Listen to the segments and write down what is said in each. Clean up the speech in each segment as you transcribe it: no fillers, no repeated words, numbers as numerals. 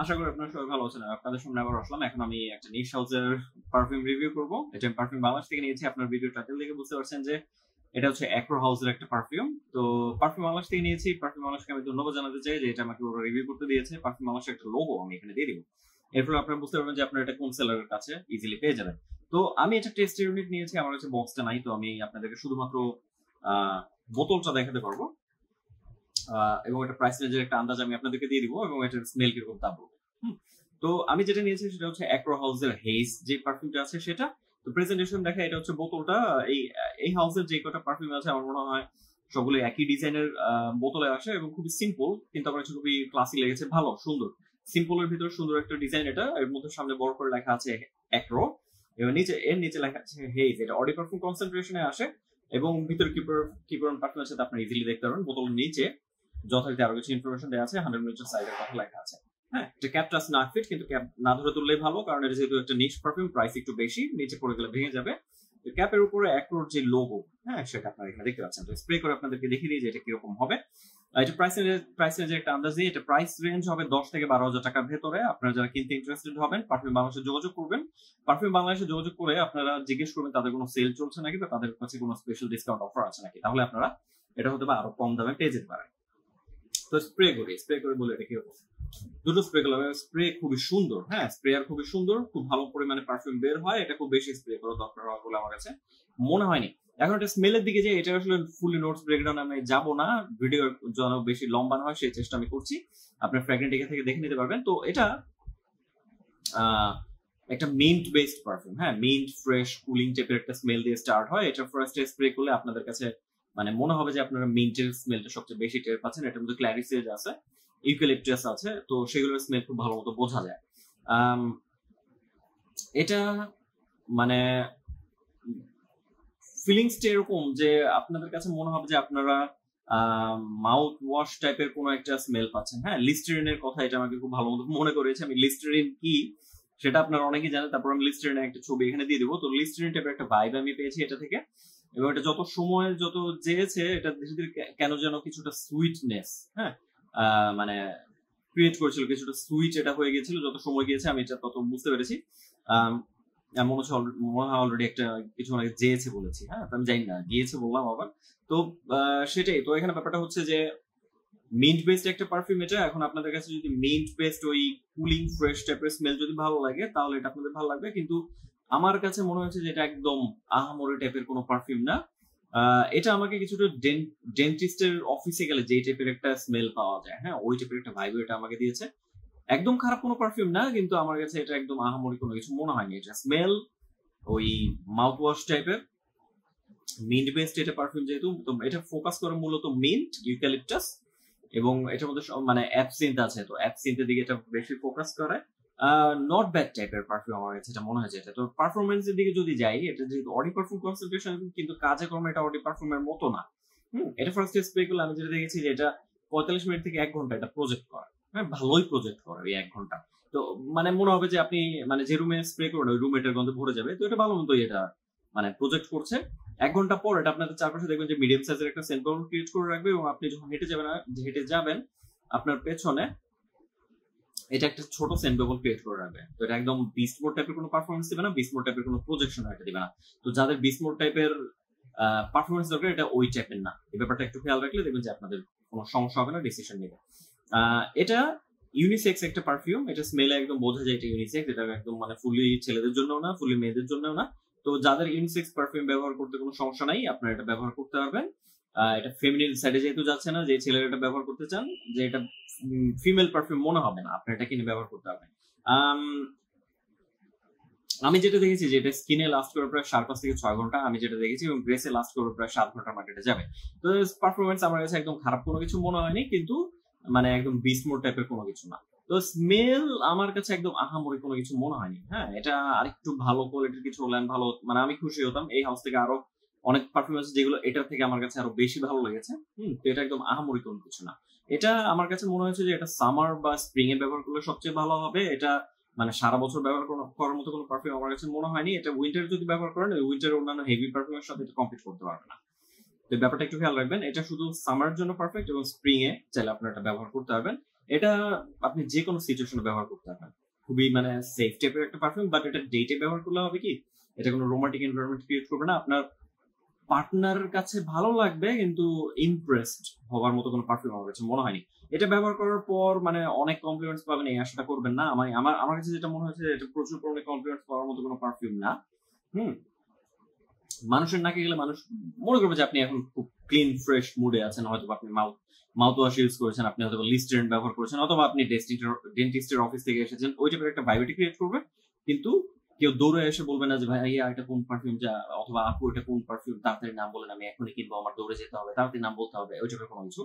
আশা করি আপনারা সবাই ভালো আছেন। আপনাদের সামনে আবার আসলাম। এখন আমি একটা নিশ হাউসের পারফিউম রিভিউ করব। এটা আমি পারফিউম বাংলাদেশ থেকে নিয়েছি। আপনার ভিডিও টাইটেল দেখে বুঝতে পারছেন যে এটা হচ্ছে অ্যাক্রো হাউসের একটা পারফিউম। তো পারফিউম বাংলাদেশ থেকে নিয়েছি। পারফিউম বাংলাদেশকে আমি ধন্যবাদ জানাতে চাই যে এটা আমাকে ওরা রিভিউ করতে দিয়েছে। পারফিউম বাংলাদেশের একটা লোগো আমি এখানে দিয়ে দিব। এর ফলে আপনারা বুঝতে পারবেন যে আপনারা এটা কোন সেলারের কাছে ইজিলি পেয়ে যাবেন। তো আমি একটা টেস্ট ইউনিট নিয়েছি। আমার কাছে বক্সটা নাই, তো আমি আপনাদেরকে শুধুমাত্র বোতলটা দেখাতে পারবো এবং এটা প্রাইস রেঞ্জের একটা আন্দাজ আমি আপনাদেরকে দিয়ে দিব এবং এটার স্মেল কিরকম তা বলবো। তো আমি যেটা নিয়েছি সেটা হচ্ছে অ্যাক্রো হাউসের হেজ যে পারফিউমটা আছে সেটা। তো প্রেজেন্টেশন দেখা এটা হচ্ছে বোতলটা। এই এই হাউসের যে কটা পারফিউম আছে আমার মনে হয় সবগুলো একই ডিজাইনের বোতলে আসে এবং খুবই সিম্পল, কিন্তু আমার কাছে খুবই ক্লাসি লেগেছে, ভালো সুন্দর। সিম্পলের ভিতর সুন্দর একটা ডিজাইন এটা। এর মধ্যে সামনে বড় করে লেখা আছে অ্যাক্রো এবং এর নিচে লেখা আছে হেজ। এটা অডি পারফিউম কনসেন্ট্রেশনে আসে এবং ভিতরে কি পরিমাণ পারফিউম আছে আপনারা ইজিলি দেখতে পারবেন। বোতলের নিচে যথারীতি আরো কিছু ইনফরমেশন দেওয়া আছে, 100 মিলিলিটার সাইজের কথা লেখা আছে। হ্যাঁ, এটা ক্যাপটা না ফিট, কিন্তু ক্যাপ না ধরে তুললেই ভালো, কারণ এটা যেহেতু একটা নিশ পারফিউম, প্রাইস একটু বেশি, নিচে পড়ে গেলে ভেঙে যাবে। ক্যাপের উপরে অ্যাক্রোর যে লোগো, হ্যাঁ, সেটা আপনারা এখানে দেখতে পাচ্ছেন। তো স্প্রে করে আপনাদেরকে দেখিয়ে দিই যে এটা কিরকম হবে। এটা প্রাইস রেঞ্জের একটা আন্দাজ দিয়ে, এটা প্রাইস রেঞ্জ হবে 10 থেকে 12,000 টাকার ভেতরে। আপনারা যারা কিনতে ইন্টারেস্টেড হবেন পারফিউম বাংলাদেশে যোগাযোগ করবেন। পারফিউম বাংলাদেশে যোগাযোগ করে আপনারা জিজ্ঞেস করবেন তাদের কোনো সেল চলছে নাকি বা তাদের কাছে কোনো স্পেশাল ডিসকাউন্ট অফার আছে নাকি, তাহলে আপনারা এটা হতে বা আরো কম দামে পেয়ে যেতে পারেন। তো স্প্রে করে বলে এটা কিরকম। দুটো স্প্রে করলাম। স্প্রে খুবই সুন্দর, হ্যাঁ, স্প্রেয়ার খুবই সুন্দর, খুব ভালো পরিমাণে পারফিউম বের হয়। এটা খুব বেশি স্প্রে করা দরকার হয় বলে আমার কাছে মনে হয়নি। এখন এটা স্মেলের দিকে যে এটা আসলে ফুলি নোটস ব্রেকডাউন আমি যাব না, ভিডিও যেন বেশি লম্বা না হয় সেই চেষ্টা আমি করছি। আপনার ফ্র্যাগরেন্ট থেকে দেখে নিতে পারবেন। তো এটা একটা মিন্ট বেসড পারফিউম, হ্যাঁ, মিন্ট ফ্রেশ কুলিং টাইপের একটা স্মেল দিয়ে স্টার্ট হয়। এটা ফার্স্ট স্প্রে করলে আপনাদের কাছে মানে মনে হবে যে আপনারা মিন্টের স্মেলটা সবচেয়ে বেশি টের পাচ্ছেন। এটার মধ্যে ক্ল্যারিসেজ আছে, ইউক্যালিপটাস আছে, তো সেগুলোর স্মেল খুব ভালো মতো বোঝা যায়। এটা মানে ফিলিংসটা এরকম যে আপনাদের কাছে মনে হবে যে আপনারা মাউথ ওয়াশ টাইপের কোনো একটা স্মেল পাচ্ছেন। হ্যাঁ, লিস্টেরিনের কথা এটা আমাকে খুব ভালো মতো মনে করেছে। আমি লিস্টেরিন কি সেটা আপনারা অনেকেই জানেন, তারপর আমি লিস্টেরিনের একটা ছবি এখানে দিয়ে দিব। তো লিস্টেরিন টাইপের একটা ভাইব আমি পেয়েছি এটা থেকে, এবং এটা যত সময় যত যেয়েছে এটা ধীরে ধীরে কেন যেন কিছুটা সুইটনেস, হ্যাঁ, মানে ক্রিয়েট করেছিল, কিছুটা সুইট এটা হয়ে গেছিল যত সময় গিয়েছে, আমি এটা তত বুঝতে পেরেছি। মনে হয় অলরেডি একটা কিছু আগে যেয়েছে বলেছি, হ্যাঁ, আমি জানি না গিয়েছে বললাম আবার। তো সেটাই তো, এখানে ব্যাপারটা হচ্ছে যে মিন্ট বেসড একটা পারফিউম এটা। এখন আপনাদের কাছে যদি মিন্ট বেসড ওই কুলিং ফ্রেশ টাইপের স্মেল যদি ভালো লাগে তাহলে এটা আপনাদের ভালো লাগবে, কিন্তু আমার কাছে মনে হচ্ছে যে এটা একদম আহামরি টাইপের কোনো পারফিউম না। এটা আমাকে কিছুটা ডেন্টিস্টের অফিসে গেলে যে টাইপের একটা স্মেল পাওয়া যায়, হ্যাঁ, ওই টাইপের একটা ভাইব এটা আমাকে দিয়েছে। একদম খারাপ কোনো পারফিউম না, কিন্তু আমার কাছে এটা একদম আহামরি কোনো কিছু মনে হয়নি। এটা স্মেল ওই মাউথ ওয়াশ টাইপের মিন্ট বেসড এটা পারফিউম, যেহেতু তো এটা ফোকাস করে মূলত মিন্ট, ইউক্যালিপটাস এবং এটার মধ্যে মানে অ্যাবসিন্থ আছে, তো অ্যাবসিন্থের দিকে এটা বেশি ফোকাস করে। নট ব্যাড টাইপের পারফিউম আমার কাছে এটা মনে হয়। যেটা তো পারফরমেন্সের দিকে যদি যাই, এটা যেহেতু অডি পারফিউম কনসেন্ট্রেশন, কিন্তু কাজে কর্মে এটা অডি পারফিউমের মতো না। এটা ফার্স্ট স্প্রে করলে আমি যেটা দেখেছি যে এটা 45 মিনিট থেকে 1 ঘন্টা এটা প্রজেক্ট করে, হ্যাঁ, ভালোই প্রজেক্ট করে ওই 1 ঘন্টা। তো মানে মনে হবে যে আপনি মানে যে রুমে স্প্রে করবেন ওই রুম এটার গন্ধে ভরে যাবে। তো এটা ভালো মতোই এটা মানে প্রজেক্ট করছে। 1 ঘন্টা পর এটা আপনাদের চারপাশে দেখবেন যে মিডিয়াম সাইজের একটা সেন্ট বাবল ক্রিয়েট করে রাখবে, এবং আপনি যখন হেঁটে যাবেন আপনার পেছনে এটা একটা ছোট সেন্ট বাবল ক্রিয়েট করে রাখবে। তো এটা একদম বিস্ট মোড টাইপের কোনো পারফরমেন্স দিবে না, বিস্ট মোড টাইপের কোনো প্রজেকশন এটা দিবে না। তো যাদের বিস্ট মোড টাইপের পারফরমেন্স দরকার, এটা ওই টাইপের না। এই ব্যাপারটা একটু খেয়াল রাখলে দেখবেন যে আপনাদের কোনো সমস্যা হবে না ডিসিশন নিতে। এটা ইউনিসেক্স একটা পারফিউম। এটা স্মেলে একদম বোঝা যায় এটা ইউনিসেক্স। এটা একদম মানে ফুলি ছেলেদের জন্য না, ফুলি মেয়েদের জন্য না। তো যাদের ইউনিসেক্স পারফিউম ব্যবহার করতে কোনো সমস্যা নাই, আপনারা এটা ব্যবহার করতে পারবেন। এটা ফেমিনিন সাইডে যেহেতু যাচ্ছে না, যে ছেলেরা এটা ব্যবহার করতে চান যে এটা ফিমেল পারফিউম মনে হবে না, আপনার এটা কিনে ব্যবহার করতে পারবেন। আমি যেটা দেখেছি যে এটা স্কিনে লাস্ট করে প্রায় 5.5 থেকে 6 ঘন্টা আমি যেটা দেখেছি, এবং গ্রেসে লাস্ট করে প্রায় 7 ঘন্টা মার্কেটে যাবে। তো পারফরমেন্স আমার কাছে একদম খারাপ কোনো কিছু মনে হয়নি, কিন্তু মানে একদম বিস্ট মোড টাইপের কোনো কিছু না। তো স্মেল আমার কাছে একদম আহামরি কোনো কিছু মনে হয়নি। হ্যাঁ, এটা আরেকটু ভালো কোয়ালিটির কিছু হলে ভালো, মানে আমি খুশি হতাম। এই হাউস থেকে আরো অনেক পারফিউম আছে যেগুলো এটার থেকে আমার কাছে আরো বেশি ভালো লেগেছে। তো এটা একদম আহামরি কোনো কিছু না। এটা আমার কাছে মনে হয়েছে যে এটা সামার বা স্প্রিং এ ব্যবহার করলে সবচেয়ে ভালো হবে। এটা মানে সারা বছর ব্যবহার করার মতো কোনো পারফিউম আমার কাছে মনে হয়নি। এটা উইন্টার যদি ব্যবহার করেন, ওই উইন্টার অন্যান্য হেভি পারফিউমের সাথে এটা কম্পিট করতে পারবে না। তো ব্যাপারটা একটু খেয়াল রাখবেন। এটা শুধু সামার জন্য পারফেক্ট, এবং স্প্রিং এ চাইলে আপনারা এটা ব্যবহার করতে পারবেন। এটা আপনি যে কোনো সিচুয়েশনে ব্যবহার করতে পারবেন। খুবই মানে সেফ টাইপের একটা পারফিউম, বাট এটা ডেটে ব্যবহার করলে হবে কি, এটা কোনো রোমান্টিক এনভায়রনমেন্ট ক্রিয়েট করবে না, আপনার পার্টনারের কাছে ভালো লাগবে কিন্তু ইমপ্রেসড হওয়ার মতো কোনো পারফিউম আমার কাছে মনে হয়নি। এটা ব্যবহার করার পর মানে অনেক কমপ্লিমেন্টস পাবেন এই আশাটা করবেন না। আমার কাছে যেটা মনে হয়েছে এটা প্রচুর পরিমাণে কমপ্লিমেন্টস পাওয়ার মতো কোনো পারফিউম না। হুম, মানুষের নাকে গেলে মানুষ মনে করবে যে আপনি এখন খুব ক্লিন ফ্রেশ মুডে আছেন, হয়তো আপনি মাউথ ওয়াশ ইউজ করেছেন, আপনি হয়তো লিস্টেরিন ব্যবহার করেছেন, অথবা আপনি ডেন্টিস্টের অফিস থেকে এসেছেন, ওই টাইপের একটা ভাইবিটি ক্রিয়েট করবে। কিন্তু কেউ দৌড়ে এসে বলবে না যে ভাইয়া এটা কোন পারফিউম, যা অথবা আপু এটা কোন পারফিউম, তাড়াতাড়ি নাম বলেন, আমি এখনই কিনবো, আমার দৌড়ে যেতে হবে, তাড়াতাড়ি নাম বলতে হবে, ওই টাইপের কোনো কিছু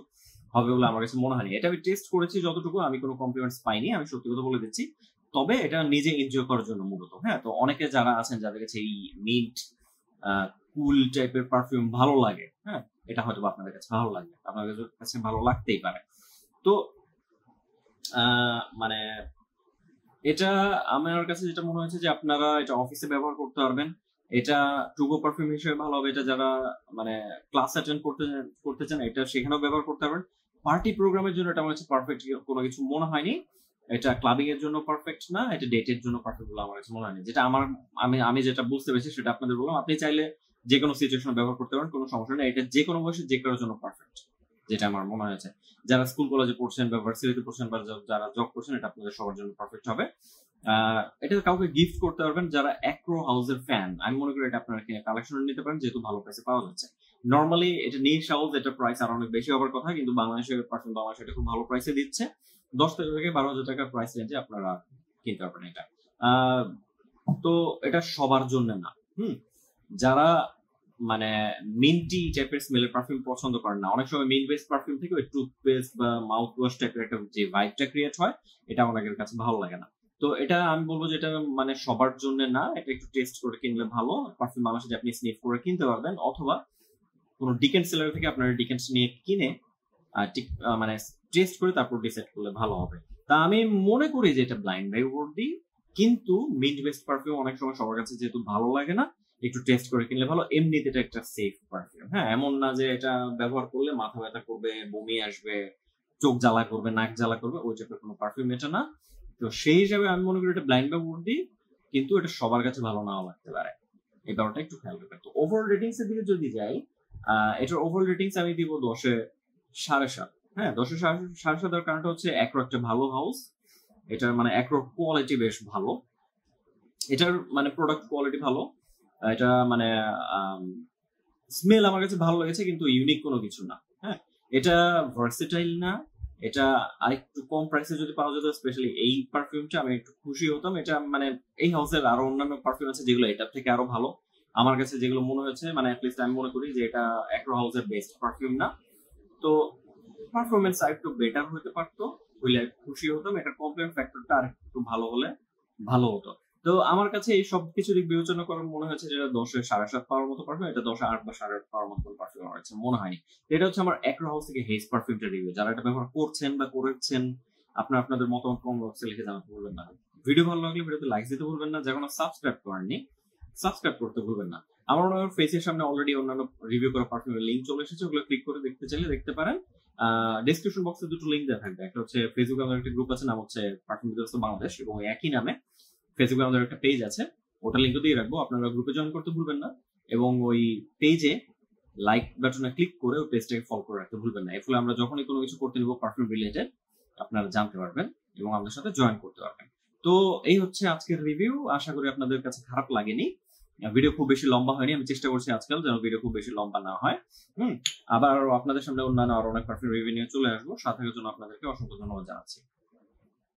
হবে বলে আমার কাছে মনে হয়নি। এটা আমি টেস্ট করেছি যতটুকু, আমি কোনো কমপ্লিমেন্টস পাইনি, আমি সত্যি কথা বলে দিচ্ছি। তবে এটা নিজে এনজয় করার জন্য মূলত। হ্যাঁ, তো অনেকে যারা আছেন যাদের কাছে এই মিন্ট কুল টাইপের পারফিউম ভালো লাগে, হ্যাঁ, এটা হয়তো আপনাদের কাছে ভালো লাগবে, আপনাদের কাছে ভালো লাগতেই পারে। তো মানে এটা আমার কাছে যেটা মনে হয়েছে যে আপনারা এটা অফিসে ব্যবহার করতে পারবেন। এটা টুগো পারফিউম হিসেবে ভালো হবে, এটা যারা মানে ক্লাস অ্যাটেন্ড করতে চান এটা সেখানেও ব্যবহার করতে পারবেন। পার্টি প্রোগ্রামের জন্য এটা আমার কাছে পারফেক্ট কোনো কিছু মনে হয়নি। এটা ক্লাবিং এর জন্য পারফেক্ট না, এটা ডেটের জন্য পারফেক্ট বলে আমার কাছে মনে হয়নি। যেটা আমি যেটা বুঝতে পেরেছি সেটা আপনাদের বললাম। আপনি চাইলে যে কোনো সিচুয়েশনে ব্যবহার করতে পারেন, কোনো সমস্যা নেই। এটা যে কোনো বয়সে যে কারোর জন্য পারফেক্ট, যেটা আমার মনে হয়েছে। যারা স্কুল কলেজে পড়ছেন বা ভার্সিটিতে পড়ছেন বা যারা জব করছেন, এটা আপনাদের সবার জন্য পারফেক্ট হবে। এটা কাউকে গিফট করতে পারবেন যারা অ্যাক্রো হাউসের ফ্যান। আমি মনে করি এটা আপনারা কিনে কালেকশন নিতে পারেন, যেহেতু ভালো প্রাইসে পাওয়া যাচ্ছে। নর্মালি এটা নিশ হাউস, এটা প্রাইস আর অনেক বেশি হবার কথা, কিন্তু বাংলাদেশের পারফিউম বাংলাদেশ এটা খুব ভালো প্রাইসে দিচ্ছে। 10 থেকে 12,000 টাকার প্রাইস রেঞ্জে আপনারা কিনতে পারবেন এটা। তো এটা সবার জন্য না। যারা মানে মিন্টি টাইপের স্মেলের পারফিউম পছন্দ করেন না, অনেক সময় মিন্ট বেসড পারফিউম থেকে ওই টুথপেস্ট বা মাউথ ওয়াশ টাইপের একটা যে ভাইবটা ক্রিয়েট হয়, এটা অনেকের কাছে ভালো লাগে না। তো এটা আমি বলবো যে এটা মানে সবার জন্য না, এটা একটু টেস্ট করে কিনলে ভালো। পারফিউম বাংলাদেশে আপনি স্নিফ করে কিনতে পারবেন, অথবা কোনো ডিকেন্স সেলার থেকে আপনার ডিকেন্স নিয়ে কিনে মানে টেস্ট করে তারপর ডিসাইড করলে ভালো হবে। তা আমি মনে করি যে এটা ব্লাইন্ড বাই ওয়ার্ডি, কিন্তু মিন্ট বেসড পারফিউম অনেক সময় সবার কাছে যেহেতু ভালো লাগে না, একটু টেস্ট করে কিনলে ভালো। এমনিতে এটা একটা সেফ পারফিউম। হ্যাঁ, এমন না যে এটা ব্যবহার করলে মাথা ব্যথা করবে, বমি আসবে, চোখ জ্বালা করবে, নাক জ্বালা করবে, ওই টাইপের কোনো পারফিউম এটা না। তো সেই হিসাবে আমি মনে করি এটা ব্লাইন্ড বাই ওয়ার্ডি, কিন্তু এটা সবার কাছে ভালো নাও লাগতে পারে, এই ব্যাপারটা একটু খেয়াল রাখবেন। তো ওভারঅল রেটিংস এর দিকে যদি যাই, এটার ওভারঅল রেটিংস আমি দিব 10-এ 7.5। হ্যাঁ, 10-এ 7.5 দেওয়ার কারণটা হচ্ছে অ্যাক্রো একটা ভালো হাউস, এটার মানে অ্যাক্রো কোয়ালিটি বেশ ভালো, এটার মানে প্রোডাক্ট কোয়ালিটি ভালো, এটা মানে স্মেল আমার কাছে ভালো লেগেছে, কিন্তু ইউনিক কোনো কিছু না। হ্যাঁ, এটা ভার্সেটাইল না, এটা আরেকটু কম প্রাইসে যদি পাওয়া যেত, স্পেশালি এই পারফিউমটা, আমি একটু খুশি হতাম। এটা মানে এই হাউসের আরো অন্যান্য পারফিউম আছে যেগুলো এটার থেকে আরো ভালো আমার কাছে, যেগুলো মনে হয়েছে মানে অ্যাটলিস্ট আমি মনে করি যে এটা অ্যাক্রো হাউসের বেস্ট পারফিউম না। তো পারফরমেন্স আর একটু বেটার হতে পারতো, হইলে খুশি হতাম। এটা কমপ্লিমেন্ট ফ্যাক্টরটা আর একটু ভালো হলে ভালো হতো। তো আমার কাছে এই সব কিছু দিক বিবেচনা করে মনে হয়েছে যেটা 10-এ 7.5 পাওয়ার মতো পারফিউম, এটা 10-এ 8 বা 8.5 পাওয়ার মতো পারফিউম আমার কাছে মনে হয়নি। এটা হচ্ছে আমার অ্যাক্রো হাউস থেকে হেজ পারফিউমটা রিভিউ। যারা এটা ব্যবহার করছেন বা করেছেন, আপনাদের মতামত কমেন্ট বক্সে লিখে জানাতে ভুলবেন না। ভিডিও ভালো লাগলে ভিডিওতে লাইক দিতে ভুলবেন না, যারা সাবস্ক্রাইব করেননি সাবস্ক্রাইব করতে ভুলবেন না। আমার মনে হয় ফেসের সামনে অলরেডি অন্যান্য রিভিউ করা পারফিউমের লিঙ্ক চলে এসেছে, ওগুলো ক্লিক করে দেখতে চাইলে দেখতে পারেন। ডেসক্রিপশন বক্সে দুটো লিঙ্ক দেওয়া থাকবে, একটা হচ্ছে ফেসবুকে আমাদের একটা গ্রুপ আছে, নাম হচ্ছে পারফিউম বাংলাদেশ, এবং একই নামে ফেসবুকে আমাদের একটা পেজ আছে, ওটা লিঙ্ক দিয়ে রাখবো, আপনারা গ্রুপে জয়েন করতে ভুলবেন না। এবং ওই পেজে লাইক বাটনে ক্লিক করে ওই পেজটাকে ফলো করে রাখতে ভুলবেন না। এর ফলে আমরা যখনই কোনো কিছু করতে নিব পারফিউম রিলেটেড, আপনারা জানতে পারবেন এবং আমাদের সাথে জয়েন করতে পারবেন। তো এই হচ্ছে আজকের রিভিউ, আশা করি আপনাদের কাছে খারাপ লাগেনি। ভিডিও খুব বেশি লম্বা হয়নি, আমি চেষ্টা করছি আজকাল যেন ভিডিও খুব বেশি লম্বা না হয়। আবার আপনাদের সামনে অন্যান্য আরো অনেক পারফিউম রিভিউ নিয়ে চলে আসবো, সাথে জন্য আপনাদেরকে অসংখ্য ধন্যবাদ জানাচ্ছি।